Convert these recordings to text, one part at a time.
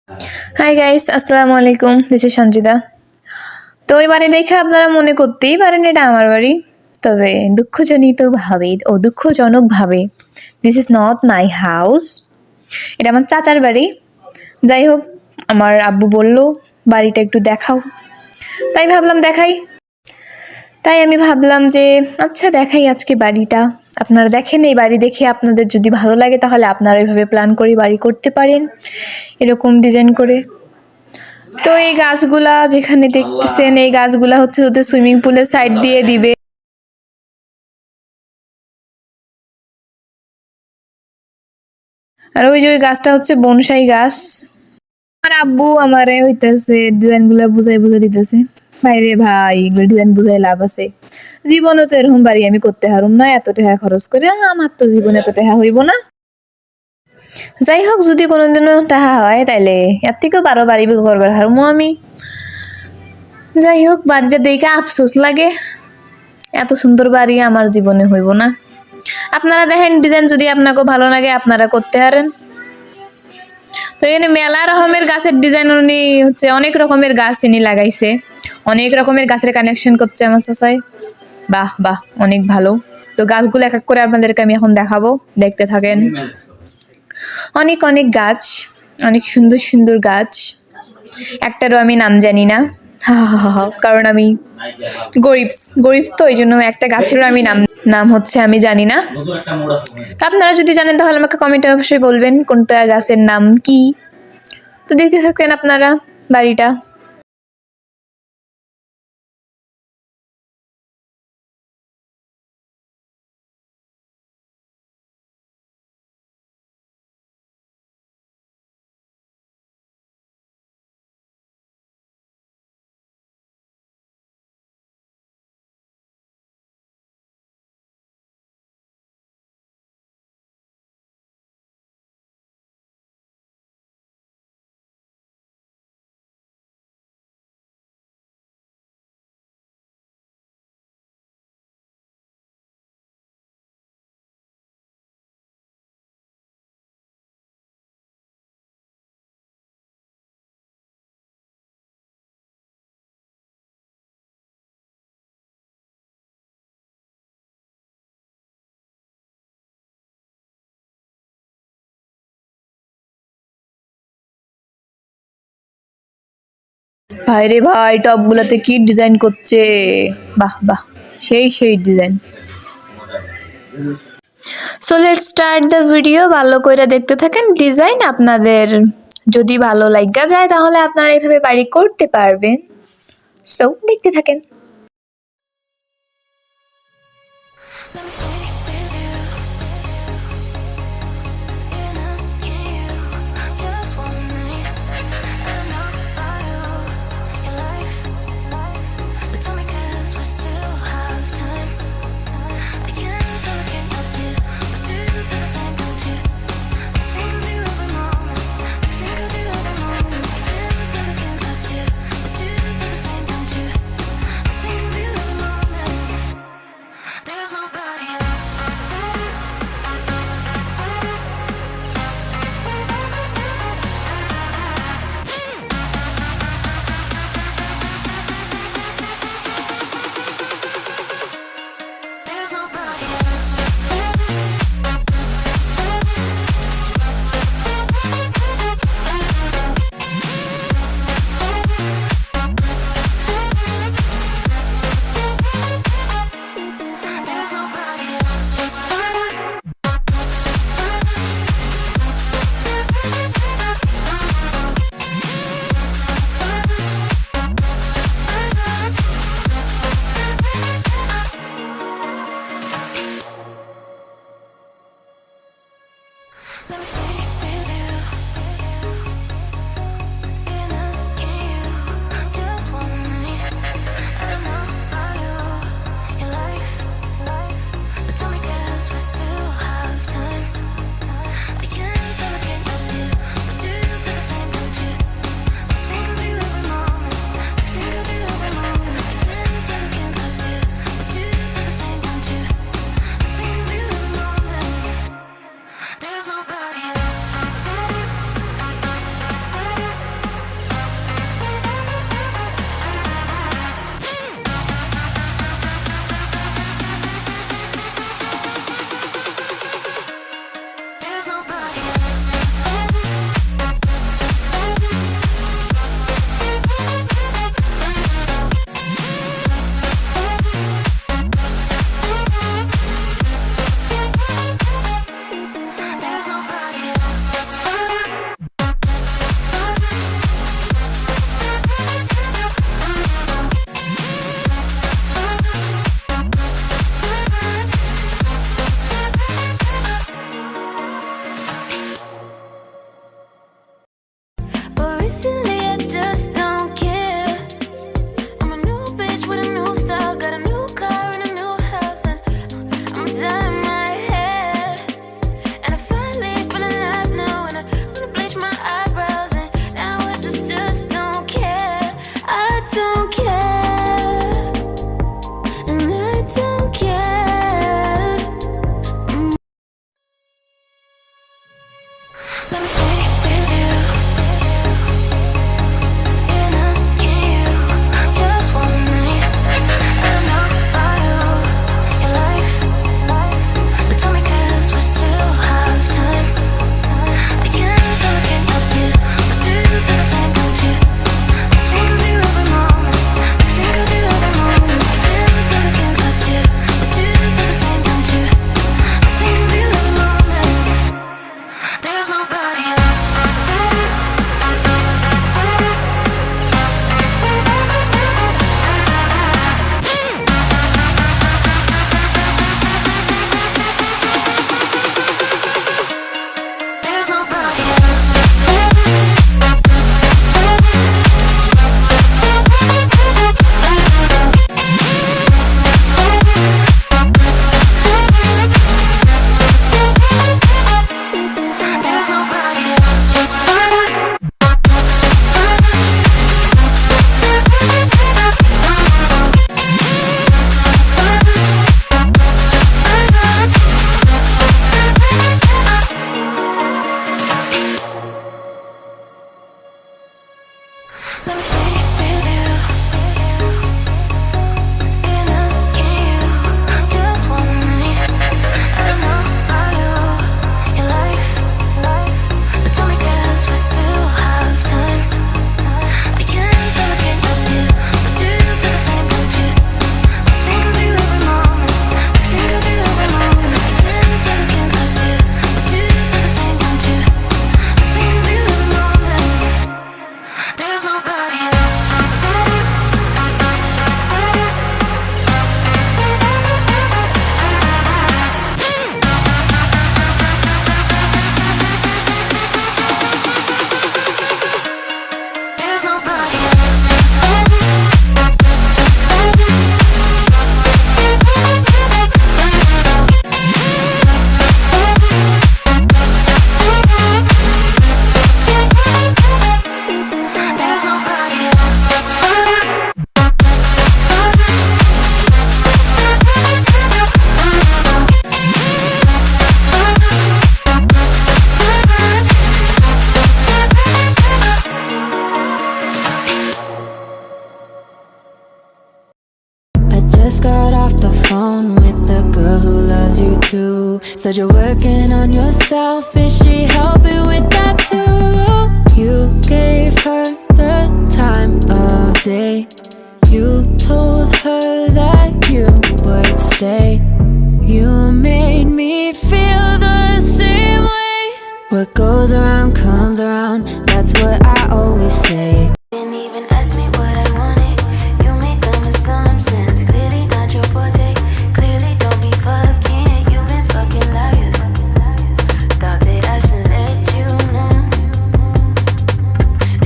Hi guys, আসসালামু আলাইকুম। This is Sanjida. তো এই বাড়ি দেখে আপনারা মনে করতেই পারেন এটা আমার বাড়ি, তবে দুঃখজনকভাবে this is not my house. এটা আমার চাচার বাড়ি। যাই হোক, আমার আব্বু বলল বাড়িটা একটু দেখাও, তাই ভাবলাম দেখাই। তাই আমি ভাবলাম যে আচ্ছা দেখাই আজকে বাড়িটা। আপনারা দেখেন, এই বাড়ি দেখে আপনাদের যদি ভালো লাগে তাহলে আপনারা এইভাবে প্ল্যান করে বাড়ি করতে পারেন, এরকম ডিজাইন করে। তো এই গাছগুলা যেখানে দেখতেছেন, এই গাছগুলা হচ্ছে ওদের সুইমিং পুলের সাইড দিয়ে দিবে। আর ওই যে ওই গাছটা হচ্ছে বনসাই গাছ। আর আব্বু আমারে হইতেছে ডিজাইন গুলা বুঝাই বুঝাই দিতেছে। ভাইরে ভাই, এগুলো ডিজাইন বুঝাই লাভ আছে? জীবনে তো এরকম বাড়ি আমি করতে হারুম না, এত টাকা খরচ করে। আমার তো জীবনে এত টাকা হইব না। যাই হোক, যদি কোনোদিনও টাকা হয় তাইলে এর থেকেও বারো বাড়ি করবার হারমো আমি। যাই হোক, বাড়িটা দেখে আফসোস লাগে, এত সুন্দর বাড়ি আমার জীবনে হইব না। আপনারা দেখেন, ডিজাইন যদি আপনাকে ভালো লাগে আপনারা করতে পারেন। তো এখানে মেলা রকমের গাছের ডিজাইন উনি হচ্ছে অনেক রকমের গাছ ইনি লাগাইছে, অনেক রকমের গাছের কানেকশন করছে আমার চাচাই। বাহ বাহ, অনেক ভালো। তো গাছগুলো এক এক করে আপনাদেরকে আমি এখন দেখাবো, দেখতে থাকেন। অনেক অনেক গাছ, অনেক সুন্দর সুন্দর গাছ। একটারও আমি নাম জানি না, কারণ আমি গরিব গরিব, তো এই জন্য একটা গাছেরও আমি নাম নাম হচ্ছে আমি জানি না। তো আপনারা যদি জানেন তাহলে আমাকে কমেন্টে অবশ্যই বলবেন কোনটা গাছের নাম কি। তো দেখতে থাকেন আপনারা বাড়িটা। ভাইরে ভাই, টপগুলোতে কি ডিজাইন করছে! বাহ বাহ, সেই সেই design. So let's start the video. ভালো করে দেখতে থাকেন ডিজাইন। আপনাদের যদি ভালো লাগা যায় তাহলে আপনারা এইভাবে বাড়ি করতে পারবেন। সো দেখতে থাকেন। Let me stay with you. You're asking you just one night. I don't know about you, your life, but tell me 'cause we still have time. I can't say I can't help you, but do you feel the same, don't you? I think of you every moment. I think of you every moment. Can't say I can't help you, but do you feel the same, don't you? I think of you every moment. There's nobody else. Let me stay with you. Being asking you just one night. I don't know about your life, but tell me 'cause we still have time. We can say we can't love you, but do you feel the same, don't you? I think of you every moment. I think of you every moment. We can say we can't love you, but do you feel the same, don't you? I think of you every moment. There's nobody else. There's nobody else. There's nobody else. I just got off the phone with the girl who loves you too. Said you're working on yourself, is she helping with that too? You gave her the time of day. You told her that you would stay. You made me feel the same way. What goes around comes around, that's what I always say. Didn't even ask me what I wanted. You made dumb assumptions, clearly not your forte. Clearly don't be fucking, you've been fucking liars. Thought that I should let you know.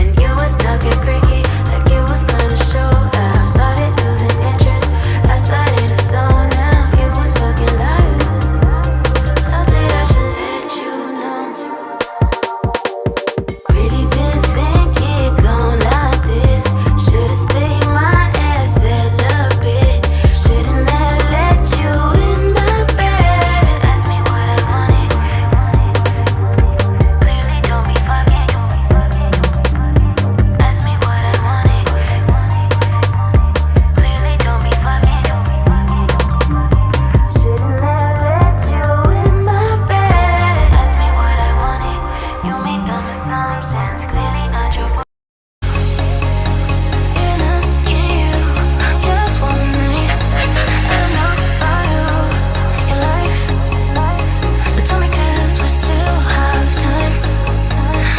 And you was talking freaky, like you was gonna show. I started losing interest, I started to zone out. You was fucking liars. Thought that I should let you know. Really didn't think it gon' like this. Should've stayed my ass celibate. Should've never let you in my bed. Ask me what I wanted. Clearly don't be fucking. Ask me what I wanted. Clearly don't be fucking. Should've never let you in my bed. Ask me what I wanted. You made dumb assumptions, clearly not your fault. Being asking you just one night. I don't know about your life, but tell me 'cause we still have time.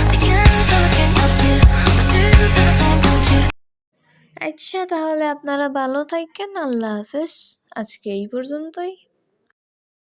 We can say we can't love you, but do you feel the same, don't you? আচ্ছা তাহলে আপনারা ভালো থাকেন, আল্লাহ হাফেজ। আজকে এই পর্যন্তই।